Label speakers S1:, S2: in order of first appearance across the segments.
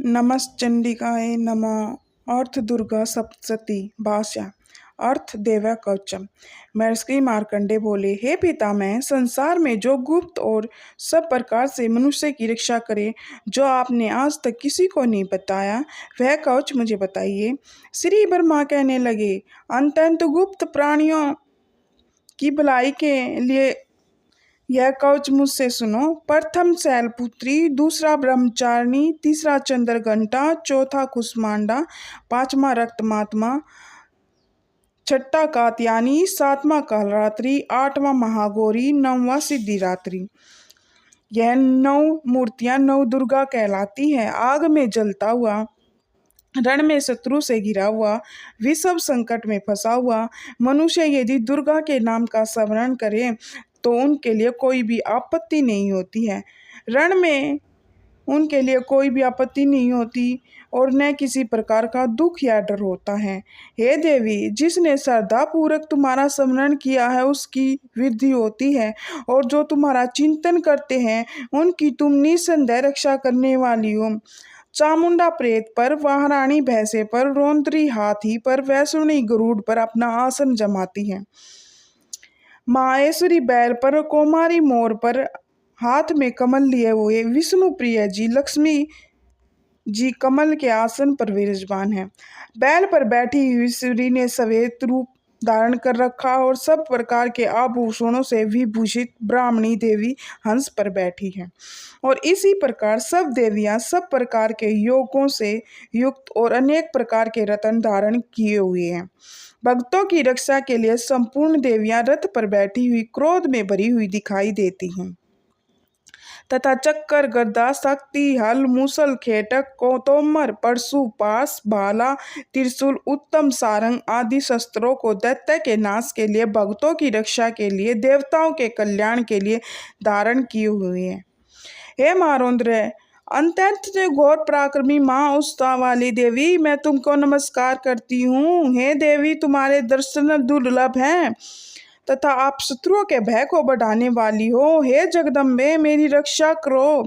S1: नमश्चंडिकाय नमः। अर्थ दुर्गा सप्तशती। भाष्य। अर्थ देवा कवचम। महर्षि मार्कंडे बोले, हे पितामह, संसार में जो गुप्त और सब प्रकार से मनुष्य की रक्षा करे, जो आपने आज तक किसी को नहीं बताया, वह कवच मुझे बताइए। श्री ब्रह्मा कहने लगे, अत्यंत गुप्त प्राणियों की भलाई के लिए यह कवच मुझसे सुनो। प्रथम शैलपुत्री, दूसरा ब्रह्मचारिणी, तीसरा चंद्रघंटा, चौथा कुष्मांडा, पांचवा रक्तमात्मा, छठा कात्यायनी, सातवां कालरात्रि, आठवां महागौरी, नौवां सिद्धिरात्रि। यह 9 मूर्तियां 9 दुर्गा कहलाती है। आग में जलता हुआ, रण में शत्रु से घिरा हुआ, विषम संकट में फंसा हुआ मनुष्य यदि दुर्गा के नाम का स्मरण करे तो उनके लिए कोई भी आपत्ति नहीं होती है। रण में उनके लिए कोई भी आपत्ति नहीं होती और न किसी प्रकार का दुख या डर होता है। हे देवी, जिसने श्रद्धा पूर्वक तुम्हारा स्मरण किया है उसकी वृद्धि होती है, और जो तुम्हारा चिंतन करते हैं उनकी तुम निसंदेह रक्षा करने वाली हो। चामुंडा प्रेत पर, महारानी भैंसे पर, रोंदरी हाथी पर, वैष्णवी गरुड़ पर अपना आसन जमाती है। माहेश्वरी बैल पर, कौमारी मोर पर, हाथ में कमल लिए हुए विष्णु प्रिय जी लक्ष्मी जी कमल के आसन पर विराजमान है। बैल पर बैठी हुई सूरी ने सफेद रूप धारण कर रखा और सब प्रकार के आभूषणों से विभूषित ब्राह्मणी देवी हंस पर बैठी है। और इसी प्रकार सब देवियां सब प्रकार के योगों से युक्त और अनेक प्रकार के रत्न धारण किए हुए हैं। भक्तों की रक्षा के लिए संपूर्ण देवियां रथ पर बैठी हुई क्रोध में भरी हुई दिखाई देती हैं तथा चक्कर, गदा, शक्ति, हल, मूसल, खेटक, तोमर, परशु, पास, भाला, त्रिशूल, उत्तम सारंग आदि शस्त्रों को दैत्य के नाश के लिए, भक्तों की रक्षा के लिए, देवताओं के कल्याण के लिए धारण किए हुए हैं। हे मारोंद्र, अत्यंत घोर पराक्रमी माँ उत्साह वाली देवी, मैं तुमको नमस्कार करती हूँ। हे देवी, तुम्हारे दर्शन दुर्लभ हैं तथा आप शत्रुओं के भय को बढ़ाने वाली हो। हे जगदम्बे, मेरी रक्षा करो।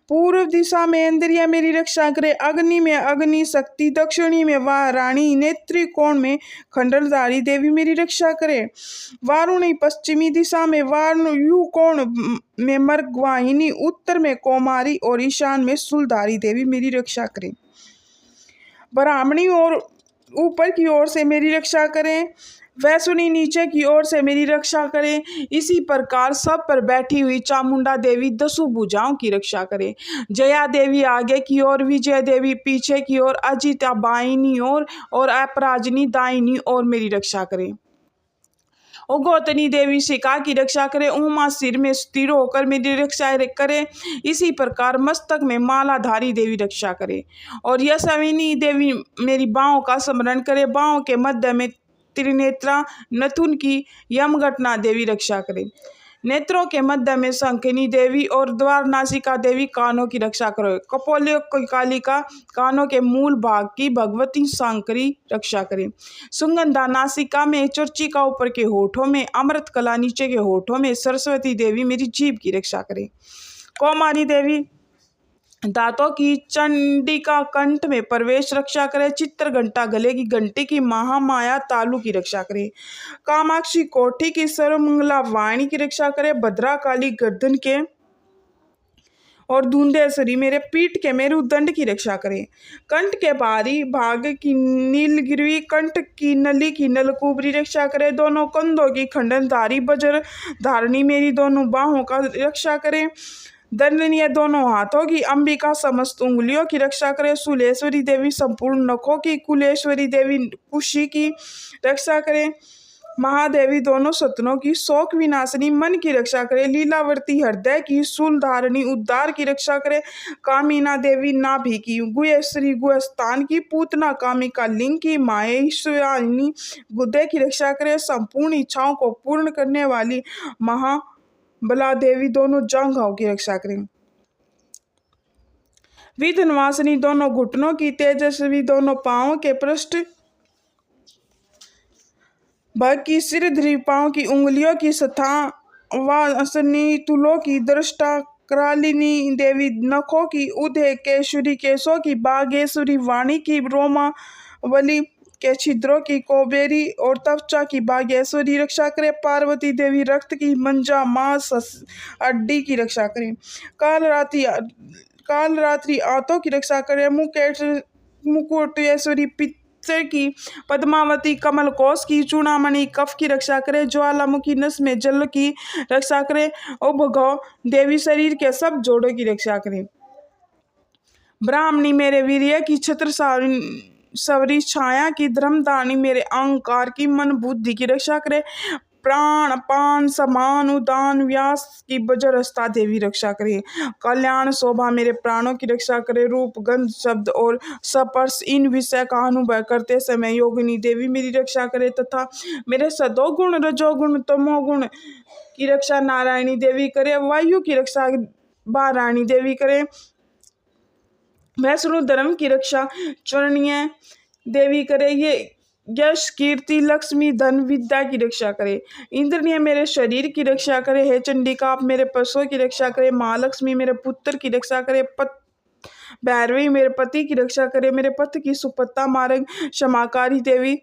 S1: पूर्व दिशा में इंद्रिया मेरी रक्षा करे, अग्नि में अग्नि शक्ति, दक्षिणी में वाराणी, नेत्री कोण में खंडलधारी देवी मेरी रक्षा करे। वारुणी, पश्चिमी दिशा में वायु कोण में मर्गवाहिनी, उत्तर में कौमारी और ईशान में शूलधारी देवी मेरी रक्षा करें। ब्राह्मणी और ऊपर की ओर से मेरी रक्षा करें, वैष्णवी नीचे की ओर से मेरी रक्षा करें। इसी प्रकार सब पर बैठी हुई चामुंडा देवी 10 भुजाओं की रक्षा करे। जया देवी आगे की ओर, विजय देवी पीछे की ओर, अजिता बाईनी ओर और अपराजिनी दाहिनी ओर मेरी रक्षा करे। गौतनी देवी शिखा की रक्षा करे। उमा सिर में स्थिर होकर मेरी रक्षा करे। इसी प्रकार मस्तक में मालाधारी देवी रक्षा करे। और यशविनी देवी मेरी बाहों का स्मरण करे। बाहों के मध्य में त्रिनेत्रा नथुन की यमघटना देवी रक्षा करे। नेत्रों के मध्य में शंखिनी देवी और द्वार नासिका देवी कानों की रक्षा करो। कपोले कालिका कानों के मूल भाग की भगवती शंकरी रक्षा करे। सुगंधा नासिका में, चर्चिका ऊपर के होठों में, अमृत कला नीचे के होठों में, सरस्वती देवी मेरी जीभ की रक्षा करे। कौमारी देवी दांतों की, चंडिका कंठ में प्रवेश रक्षा करे। चित्र घंटा गले की घंटी की, महामाया तालु की रक्षा करे। कामाक्षी कोठी की, सर्वमंगला वाणी की रक्षा करे। भद्रा काली गर्दन के और धुंधेश्वरी मेरे पीठ के मेरुदंड की रक्षा करे। कंठ के बाहरी भाग की नीलगिरी, कंठ की नली की नलकुबरी रक्षा करे। दोनों कंधों की खंडनधारी वज्र धारणी मेरी दोनों बाहों का रक्षा करे। दंडनीय दोनों हाथों की, अंबिका समस्त उंगलियों की रक्षा करे। शूलेश्वरी देवी संपूर्ण नखों की, कुलेश्वरी देवी कुशी की रक्षा करे। महादेवी दोनों सतनों की, शोक विनाशिनी मन की रक्षा करे। लीलावर्ती हृदय की, शूलधारिणी उद्धार की रक्षा करे। कामिना देवी नाभि की, गुहेश्वरी गुहस्थान की, पूतना कामिका लिंग की, माहेश्वरिणी गुदे की रक्षा करे। संपूर्ण इच्छाओं को पूर्ण करने वाली बला देवी दोनों जांघों की रक्षा करें। विघ्नवासिनी दोनों घुटनों की, तेजस्वी दोनों पांवों के पृष्ठ भग की, सिर धरी पांव की, उंगलियों की, सथा वासनी तुलों की, दृष्टा करालिनी देवी नखों की, उदयकेश्वरी केशों की, बागेश्वरी वाणी की, रोमावली के छिद्रों की, कोबेरी और त्वचा की बागेश्वरी रक्षा करे। पार्वती देवी रक्त की, मंजा मांस हड्डी की रक्षा करे। काल रात्रि आंतों की रक्षा करे। मुकुटेश्वरी पित्त की, पद्मावती कमल कोश की, चूड़ामणि कफ की रक्षा करे। ज्वालामुखी नस में जल की रक्षा करे। और भगव देवी शरीर के सब जोड़ों की रक्षा करे। ब्राह्मणी मेरे वीर्य की, छत्र सवरी छाया की, धर्मदानी मेरे अहंकार की, मन बुद्धि की रक्षा करे। प्राण पान समान उदान व्यास की, बजरस्ता देवी रक्षा करे। कल्याण शोभा मेरे प्राणों की रक्षा करे। रूप गंध शब्द और स्पर्श इन विषय का अनुभव करते समय योगिनी देवी मेरी रक्षा करे। तथा मेरे सदोगुण रजोगुण तमोगुण की रक्षा नारायणी देवी करे। वायु की रक्षा वारायणी देवी करे। वैष्णु धर्म की रक्षा चरणीय देवी करे। ये यश कीर्ति लक्ष्मी धन विद्या की रक्षा करे। इंद्र ने मेरे शरीर की रक्षा करे। हे चंडिका आप मेरे पशुओं की रक्षा करे। महालक्ष्मी मेरे पुत्र की रक्षा करे। भैरवी मेरे पति की रक्षा करे। मेरे पति की सुपत्ता मार्ग क्षमाकारी देवी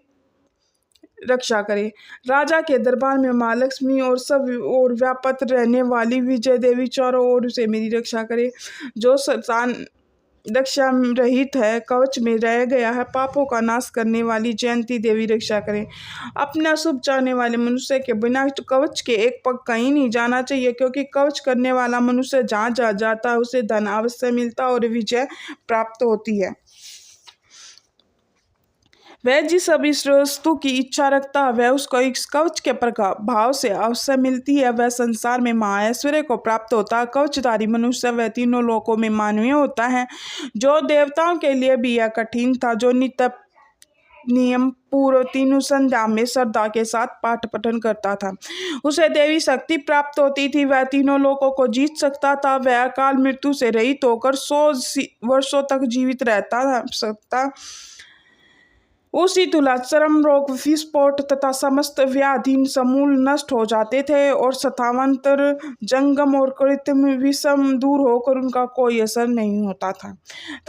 S1: रक्षा करे। राजा के दरबार में महालक्ष्मी और सब और व्यापत रहने वाली विजय देवी चारों ओर से मेरी रक्षा करे। जो संतान रक्षा रहित है, कवच में रह गया है, पापों का नाश करने वाली जयंती देवी रक्षा करे। अपना शुभ चाहने वाले मनुष्य के बिना कवच के एक पग कहीं नहीं जाना चाहिए, क्योंकि कवच करने वाला मनुष्य जहाँ जा जाता है उसे धन अवश्य मिलता और विजय प्राप्त होती है। वह जिस अभिष्ट वस्तु की इच्छा रखता है वह उसको इस कवच के प्रभाव से अवश्य मिलती है। वह संसार में महाऐश्वर्य को प्राप्त होता है। कवचधारी मनुष्य वह तीनों लोकों में मानवीय होता है। जो देवताओं के लिए भी यह कठिन था, जो नित्य नियम पूर्व तीनों संध्या में श्रद्धा के साथ पाठ पठन करता था, उसे देवी शक्ति प्राप्त होती थी। वह तीनों लोकों को जीत सकता था। वह अकाल मृत्यु से रहित होकर 100 वर्षों तक जीवित रहता सकता। उसी तुला चरम रोग विस्फोट तथा समस्त व्याधि समूल नष्ट हो जाते थे और शतावंतर जंगम और कृत्रिम विषम दूर होकर उनका कोई असर नहीं होता था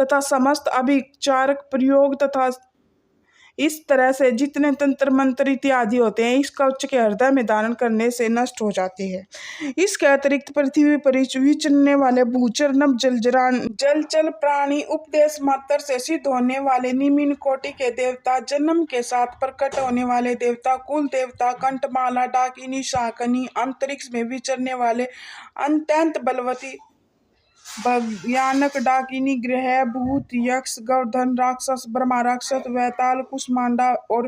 S1: तथा समस्त अभिचारक प्रयोग तथा इस तरह से जितने तंत्र मंत्र इत्यादि होते हैं इस कवच के हृदय में धारण करने से नष्ट हो जाते हैं। इसके अतिरिक्त पृथ्वी पर विचरने वाले भूचर नभ जलचर प्राणी उपदेश मात्र से सिद्ध होने वाले निम्न कोटि के देवता, जन्म के साथ प्रकट होने वाले देवता, कुल देवता, कंठमाला डाकिनी शाकनी, अंतरिक्ष में विचरने वाले अत्यंत बलवती भयानक डाकिनी, ग्रह भूत यक्ष गर्दन राक्षस ब्रह्मा राक्षस वैताल कुष्मांडा और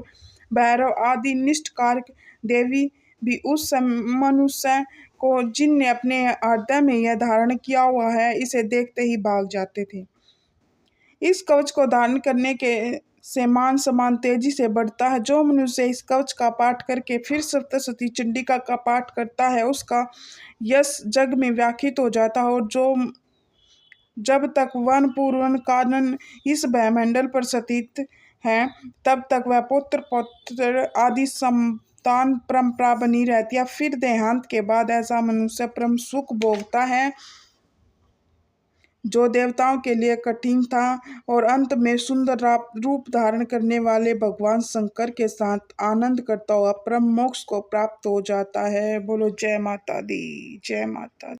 S1: भैरव आदि निष्ठकारक देवी भी उस मनुष्य को जिनने अपने हृदय में यह धारण किया हुआ है इसे देखते ही भाग जाते थे। इस कवच को धारण करने के से मान सम्मान तेजी से बढ़ता है। जो मनुष्य इस कवच का पाठ करके फिर सप्तशती चंडिका का पाठ करता है उसका यश जग में व्याख्यात हो जाता है। और जो जब तक वन पूर्वन कानन इस ब्रह्मंडल पर स्थित है तब तक वह पुत्र पौत्र आदि संतान परंपरा बनी रहती है। फिर देहांत के बाद ऐसा मनुष्य परम सुख भोगता है जो देवताओं के लिए कठिन था और अंत में सुंदर रूप धारण करने वाले भगवान शंकर के साथ आनंद करता हुआ परम मोक्ष को प्राप्त हो जाता है। बोलो जय माता दी, जय माता दी।